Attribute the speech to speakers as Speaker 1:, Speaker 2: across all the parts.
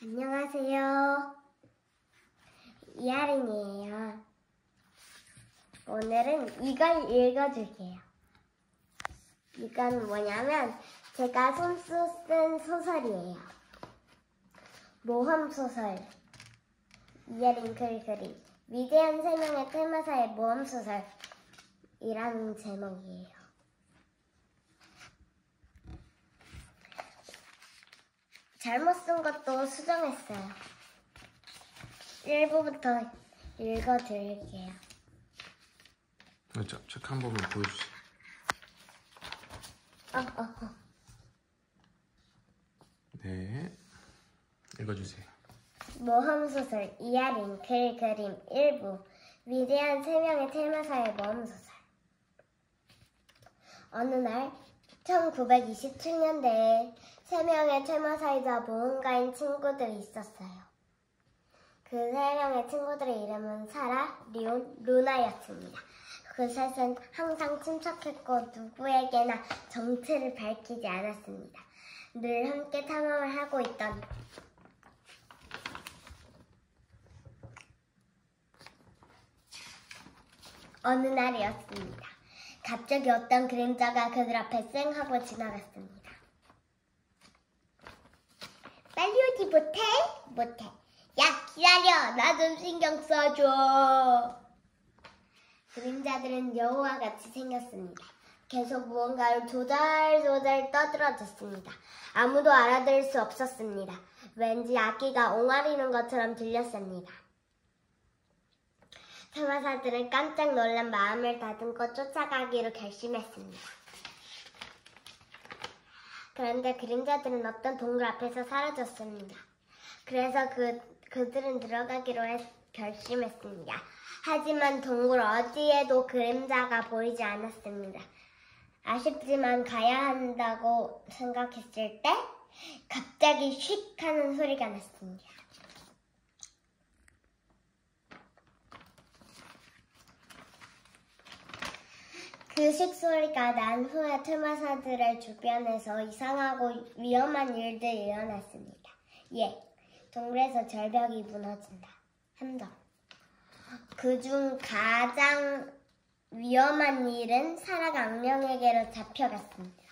Speaker 1: 안녕하세요. 이하린이에요. 오늘은 이걸 읽어줄게요. 이건 뭐냐면 제가 손수 쓴 소설이에요. 모험소설 이하린 글그림 위대한 세 명의 테마사의 모험소설이라는 제목이에요. 잘못 쓴 것도 수정했어요. 1부부터 읽어드릴게요.
Speaker 2: 자, 책 한 번만 보여주세요. 네, 읽어주세요.
Speaker 1: 모험소설 이하린 글그림 1부 위대한 세 명의 테마사의 모험소설. 어느 날 1927년대에 세 명의 테마사이자 모험가인 친구들이 있었어요. 그 세 명의 친구들의 이름은 사라, 리온, 루나였습니다. 그 셋은 항상 침착했고 누구에게나 정체를 밝히지 않았습니다. 늘 함께 탐험을 하고 있던 어느 날이었습니다. 갑자기 어떤 그림자가 그들 앞에 쌩 하고 지나갔습니다. 빨리 오지 못해? 못해. 야, 기다려. 나 좀 신경 써줘. 그림자들은 여우와 같이 생겼습니다. 계속 무언가를 조잘조잘 떠들어댔습니다. 아무도 알아들을 수 없었습니다. 왠지 악기가 옹알이는 것처럼 들렸습니다. 테마사들은 깜짝 놀란 마음을 다듬고 쫓아가기로 결심했습니다. 그런데 그림자들은 어떤 동굴 앞에서 사라졌습니다. 그래서 그들은 들어가기로 결심했습니다. 하지만 동굴 어디에도 그림자가 보이지 않았습니다. 아쉽지만 가야 한다고 생각했을 때 갑자기 휙 하는 소리가 났습니다. 그 씩소리가 난 후에 테마사들의 주변에서 이상하고 위험한 일들이 일어났습니다. 동굴에서 절벽이 무너진다. 함정. 그중 가장 위험한 일은 사라가 악령에게로 잡혀갔습니다.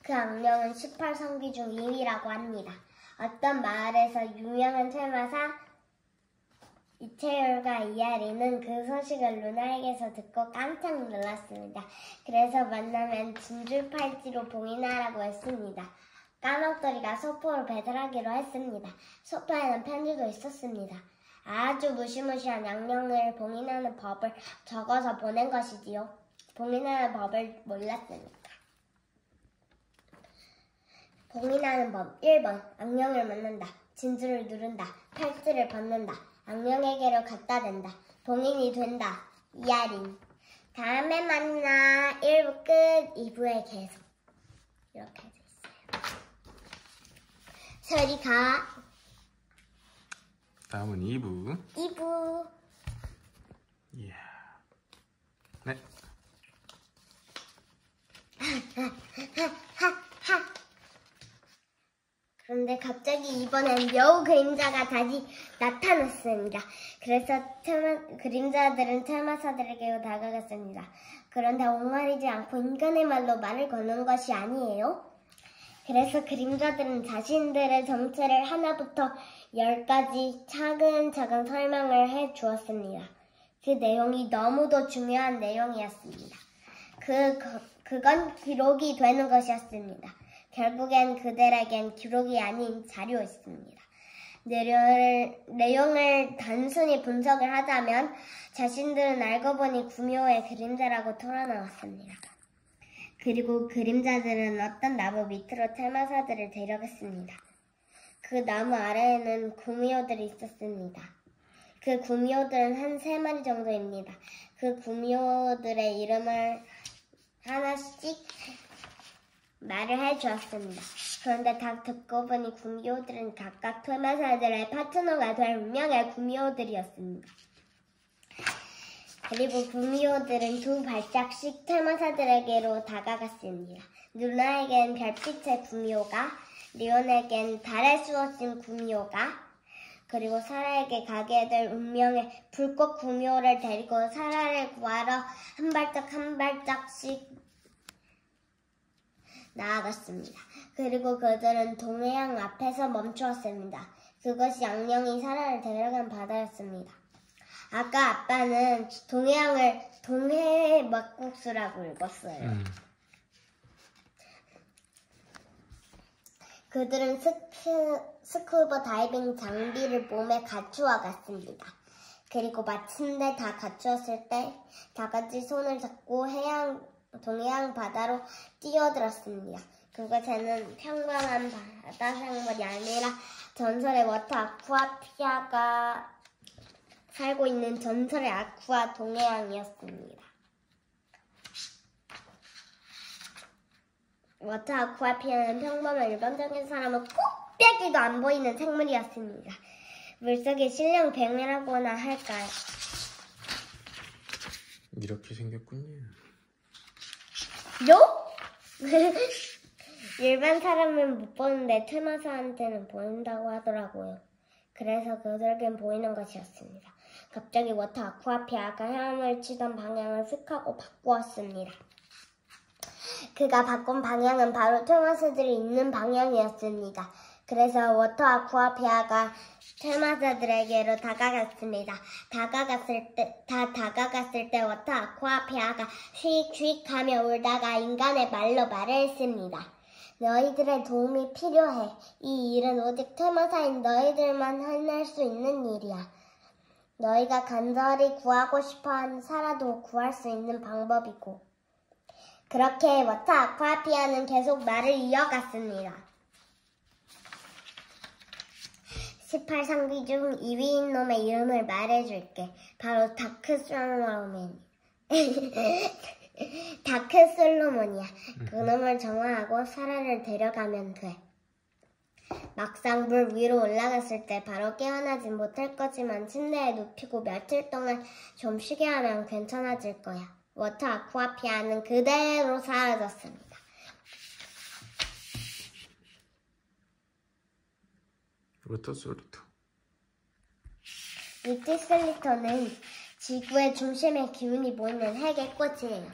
Speaker 1: 그 악령은 18성기 중 2위라고 합니다. 어떤 마을에서 유명한 테마사 이채열과 이하린은 그 소식을 루나에게서 듣고 깜짝 놀랐습니다. 그래서 만나면 진줄팔찌로 봉인하라고 했습니다. 까먹돌이가 소포로 배달하기로 했습니다. 소포에는 편지도 있었습니다. 아주 무시무시한 악령을 봉인하는 법을 적어서 보낸 것이지요. 봉인하는 법을 몰랐습니다. 봉인하는 법 1번 악령을 만난다. 진주를 누른다. 팔찌를 벗는다. 악령에게로 갖다 댄다. 봉인이 된다. 이하린. 다음에 만나. 1부 끝. 2부에 계속. 이렇게 돼 있어요. 서리가.
Speaker 2: 다음은 2부.
Speaker 1: 2부.
Speaker 2: 이야. 네.
Speaker 1: 그런데 갑자기 이번엔 여우 그림자가 다시 나타났습니다. 그래서 그림자들은 테마사들에게 다가갔습니다. 그런데 옹알이지 않고 인간의 말로 말을 거는 것이 아니에요. 그래서 그림자들은 자신들의 정체를 하나부터 10까지 차근차근 설명을 해주었습니다. 그 내용이 너무도 중요한 내용이었습니다. 그건 기록이 되는 것이었습니다. 결국엔 그들에겐 기록이 아닌 자료였습니다. 내용을 단순히 분석을 하자면 자신들은 알고 보니 구미호의 그림자라고 털어놓았습니다. 그리고 그림자들은 어떤 나무 밑으로 테마사들을 데려갔습니다. 그 나무 아래에는 구미호들이 있었습니다. 그 구미호들은 한 3마리 정도입니다. 그 구미호들의 이름을 하나씩 말을 해주었습니다. 그런데 다 듣고 보니 구미호들은 각각 테마사들의 파트너가 될 운명의 구미호들이었습니다. 그리고 구미호들은 2발짝씩 테마사들에게로 다가갔습니다. 누나에겐 별빛의 구미호가, 리온에겐 달에 쏘신 구미호가 그리고 사라에게 가게 될 운명의 불꽃 구미호를 데리고 사라를 구하러 한 발짝씩 나아갔습니다. 그리고 그들은 동해양 앞에서 멈추었습니다. 그것이 악령이 사라를 데려간 바다였습니다. 아까 아빠는 동해양을 동해의 막국수라고 읽었어요. 그들은 스쿠버 다이빙 장비를 몸에 갖추어 갔습니다. 그리고 마침내 다 갖추었을 때 다 같이 손을 잡고 동해안 바다로 뛰어들었습니다. 그곳에는 평범한 바다 생물이 아니라 전설의 워터 아쿠아피아가 살고 있는 전설의 아쿠아 동해양이었습니다. 워터 아쿠아피아는 평범한 일반적인 사람은 코빼기도 안 보이는 생물이었습니다. 물속의 신령뱅이라고나 할까요?
Speaker 2: 이렇게 생겼군요.
Speaker 1: 일반 사람은 못 보는데 테마사한테는 보인다고 하더라고요. 그래서 그들에겐 보이는 것이었습니다. 갑자기 워터 아쿠아피아가 헤엄을 치던 방향을 휙 하고 바꾸었습니다. 그가 바꾼 방향은 바로 테마사들이 있는 방향이었습니다. 그래서 워터 아쿠아피아가 테마사들에게로 다가갔습니다. 다가갔을 때 워터 아쿠아피아가 휙휙 하며 울다가 인간의 말로 말을 했습니다. 너희들의 도움이 필요해. 이 일은 오직 테마사인 너희들만 해낼 수 있는 일이야. 너희가 간절히 구하고 싶어하는 사라도 구할 수 있는 방법이고. 그렇게 워터 아쿠아피아는 계속 말을 이어갔습니다. 18상비 중 2위인 놈의 이름을 말해줄게. 바로 다크솔로몬이야. 그놈을 정화하고 사라를 데려가면 돼. 막상 물 위로 올라갔을 때 바로 깨어나지 못할 거지만 침대에 눕히고 며칠 동안 좀 쉬게 하면 괜찮아질 거야. 워터 아쿠아피아는 그대로 사라졌습니다.
Speaker 2: 로토스루토.
Speaker 1: 리티슬리터는 지구의 중심에 기운이 보이는 핵의 꽃이에요.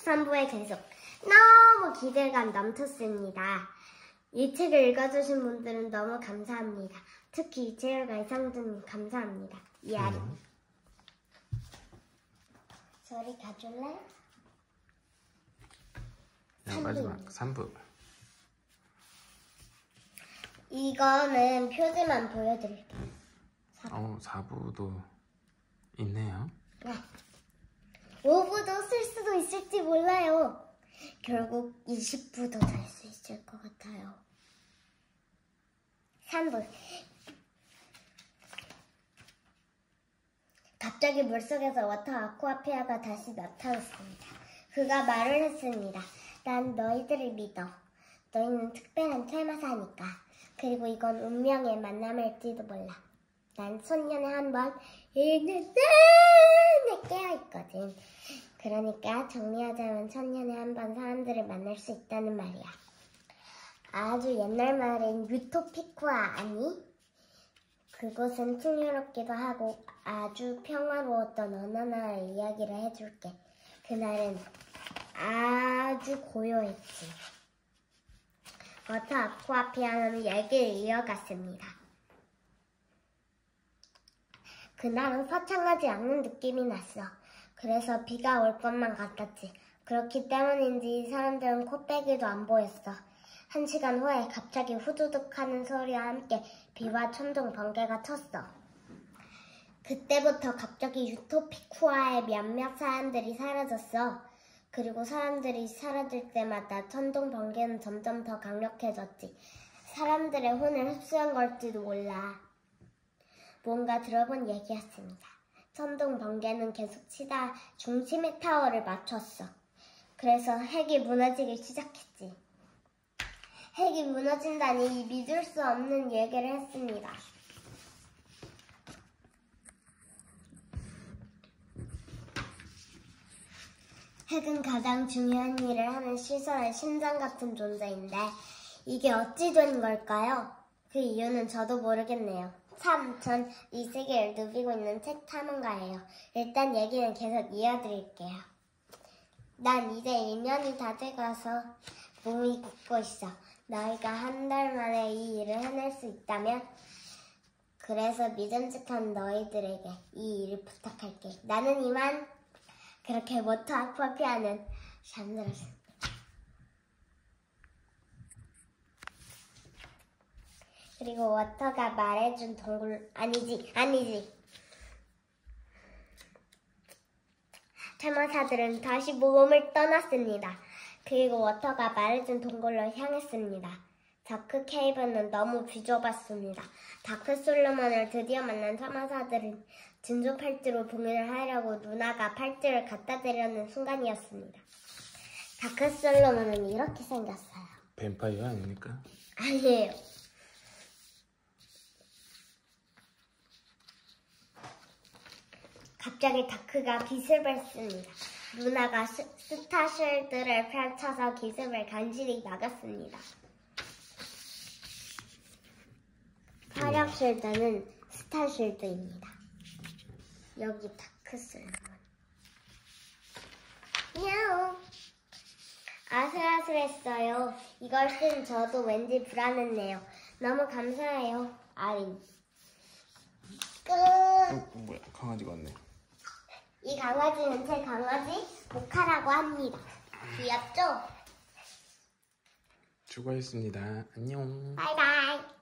Speaker 1: 3부에 계속 너무 기대감 넘쳤습니다. 이 책을 읽어주신 분들은 너무 감사합니다. 특히 이채열과 이상준님 감사합니다. 이하리. 저리 가줄래?
Speaker 2: 마지막 3부.
Speaker 1: 이거는 표지만 보여드릴게요.
Speaker 2: 4부도 있네요.
Speaker 1: 네. 5부도 쓸 수도 있을지 몰라요. 결국 20부도 될 수 있을 것 같아요. 3부. 갑자기 물속에서 워터 아쿠아피아가 다시 나타났습니다. 그가 말을 했습니다. 난 너희들을 믿어. 너희는 특별한 테마사니까. 그리고 이건 운명의 만남일지도 몰라. 난 천년에 한 번 일년 내내 깨어있거든. 그러니까 정리하자면 천년에 한 번 사람들을 만날 수 있다는 말이야. 아주 옛날 말인 유토피쿠아 아니? 그곳은 풍요롭기도 하고 아주 평화로웠던 어느 나라의 이야기를 해줄게. 그날은 아주 고요했지. 워터 아쿠아피아는 얘기를 이어갔습니다. 그날은 화창하지 않는 느낌이 났어. 그래서 비가 올 것만 같았지. 그렇기 때문인지 사람들은 코빼기도 안 보였어. 1시간 후에 갑자기 후두둑 하는 소리와 함께 비와 천둥 번개가 쳤어. 그때부터 갑자기 유토피쿠아의 몇몇 사람들이 사라졌어. 그리고 사람들이 사라질 때마다 천둥 번개는 점점 더 강력해졌지. 사람들의 혼을 흡수한 걸지도 몰라. 뭔가 들어본 얘기였습니다. 천둥 번개는 계속 치다 중심의 타워를 맞췄어. 그래서 핵이 무너지기 시작했지. 핵이 무너진다니 믿을 수 없는 얘기를 했습니다. 핵은 가장 중요한 일을 하는 시설의 심장 같은 존재인데 이게 어찌 된 걸까요? 그 이유는 저도 모르겠네요. 참, 전 이 세계를 누비고 있는 책 탐험가예요. 일단 얘기는 계속 이어드릴게요. 난 이제 1년이 다 돼가서 몸이 굳고 있어. 너희가 한 달 만에 이 일을 해낼 수 있다면 그래서 믿음직한 너희들에게 이 일을 부탁할게. 나는 이만 그렇게 모터 아쿠아피아는 잠들었습니다. 그리고 워터가 말해준 동굴 아니지 참화사들은 다시 모험을 떠났습니다. 그리고 워터가 말해준 동굴로 향했습니다. 다크 케이브는 너무 비좁았습니다. 다크 솔로몬을 드디어 만난 참화사들은 진주 팔찌로 봉인을 하려고 누나가 팔찌를 갖다 대려는 순간이었습니다. 다크 솔로몬은 이렇게 생겼어요.
Speaker 2: 뱀파이어 아닙니까?
Speaker 1: 아니에요. 갑자기 다크가 기습을 씁니다. 누나가 스타쉴드를 펼쳐서 기습을 간신히 막았습니다. 화력 쉴드는 스타쉴드입니다. 여기 다크솔로몬. 야옹. 아슬아슬했어요. 이걸 쓴 저도 왠지 불안했네요. 너무 감사해요. 아린. 끝.
Speaker 2: 뭐야, 강아지가 왔네.
Speaker 1: 이 강아지는 제 강아지 모카라고 합니다. 귀엽죠?
Speaker 2: 수고했습니다. 안녕.
Speaker 1: 바이바이.